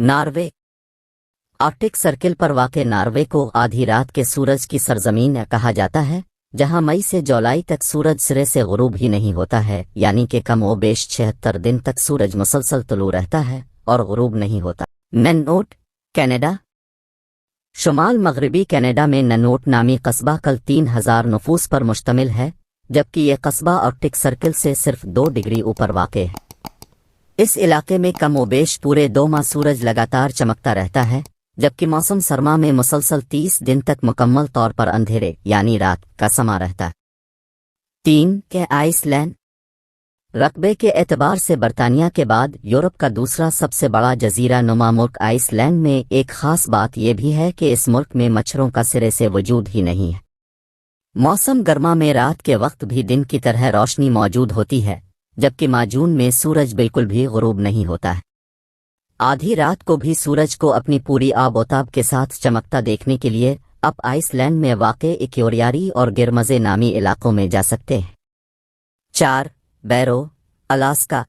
Norway Arctic circle پر واقع Norway کو آدھی رات کے سورج کی سرزمین کہا جاتا ہے، جہاں مئی سے جولائی تک سورج سرے سے غروب ہی نہیں ہوتا ہے، یعنی کہ کم و بیش 76 دن تک سورج مسلسل طلوع رہتا ہے اور غروب نہیں ہوتا۔ ننوٹ کینیڈا شمال مغربی کینیڈا میں ننوٹ نامی قصبہ کل 3000 نفوس پر مشتمل ہے، جبکہ یہ قصبہ آرکٹک سرکل سے صرف 2 ڈگری اوپر واقع ہے۔ اس علاقے میں کم و بیش پورے 2 ماہ سورج لگاتار چمکتا رہتا ہے، جبکہ موسم سرما میں مسلسل 30 دن تک مکمل طور پر اندھیرے یعنی رات کا سما رہتا ہے۔ 3 کے آئس لینڈ رقبے کے اعتبار سے برطانیہ کے بعد یورپ کا دوسرا سب سے بڑا جزیرہ نما ملک آئس لینڈ میں ایک خاص بات یہ بھی ہے کہ اس ملک میں مچھروں کا سرے سے وجود ہی نہیں ہے۔ موسم گرما میں رات کے وقت بھی دن کی طرح روشنی موجود ہوتی ہے، جبکہ ماجون میں سورج بالکل بھی غروب نہیں ہوتا ہے۔ آدھی رات کو بھی سورج کو اپنی پوری آب و تاب کے ساتھ چمکتا دیکھنے کے لیے آپ آئس لینڈ میں واقع ایکیوریاری اور گرمزے نامی علاقوں میں جا سکتے ہیں۔ 4 بیرو الاسکا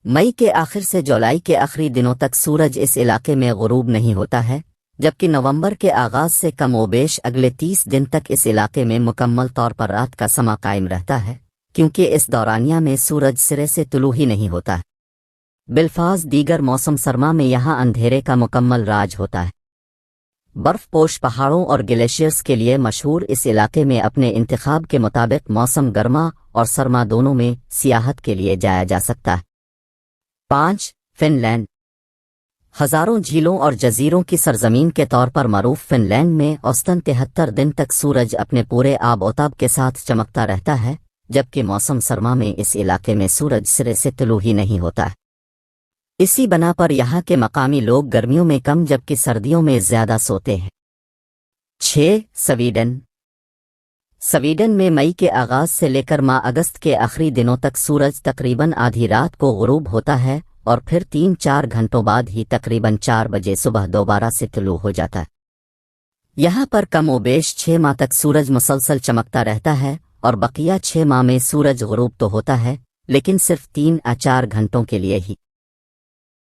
مئی کے آخر سے جولائی کے آخری دنوں تک سورج اس علاقے میں غروب نہیں ہوتا ہے، جبکہ نومبر کے آغاز سے کم و بیش اگلے 30 دن تک اس علاقے میں مکمل طور پر رات کا سما قائم رہتا ہے، کیونکہ اس دورانیہ میں سورج سرے سے طلوع ہی نہیں ہوتا ہے۔ بالفاظ دیگر موسم سرما میں یہاں اندھیرے کا مکمل راج ہوتا ہے۔ برف پوش پہاڑوں اور گلیشیئرز کے لیے مشہور اس علاقے میں اپنے انتخاب کے مطابق موسم گرما اور سرما دونوں میں سیاحت کے لیے جایا جا سکتا ہے۔ 5 فن لینڈ ہزاروں جھیلوں اور جزیروں کی سرزمین کے طور پر معروف فن لینڈ میں اوسطاً 73 دن تک سورج اپنے پورے آب و تاب کے ساتھ چمکتا رہتا ہے، جبکہ موسم سرما میں اس علاقے میں سورج سرے سے طلوع ہی نہیں ہوتا ہے۔ اسی بنا پر یہاں کے مقامی لوگ گرمیوں میں کم جبکہ سردیوں میں زیادہ سوتے ہیں۔ 6 سویڈن میں مئی کے آغاز سے لے کر ماہ اگست کے آخری دنوں تک سورج تقریباً آدھی رات کو غروب ہوتا ہے اور پھر 3-4 گھنٹوں بعد ہی تقریباً 4 بجے صبح دوبارہ سے طلوع ہو جاتا ہے۔ یہاں پر کم و بیش 6 ماہ تک سورج مسلسل چمکتا رہتا ہے اور بقیہ 6 ماہ میں سورج غروب تو ہوتا ہے، لیکن صرف 3 یا 4 گھنٹوں کے لیے ہی۔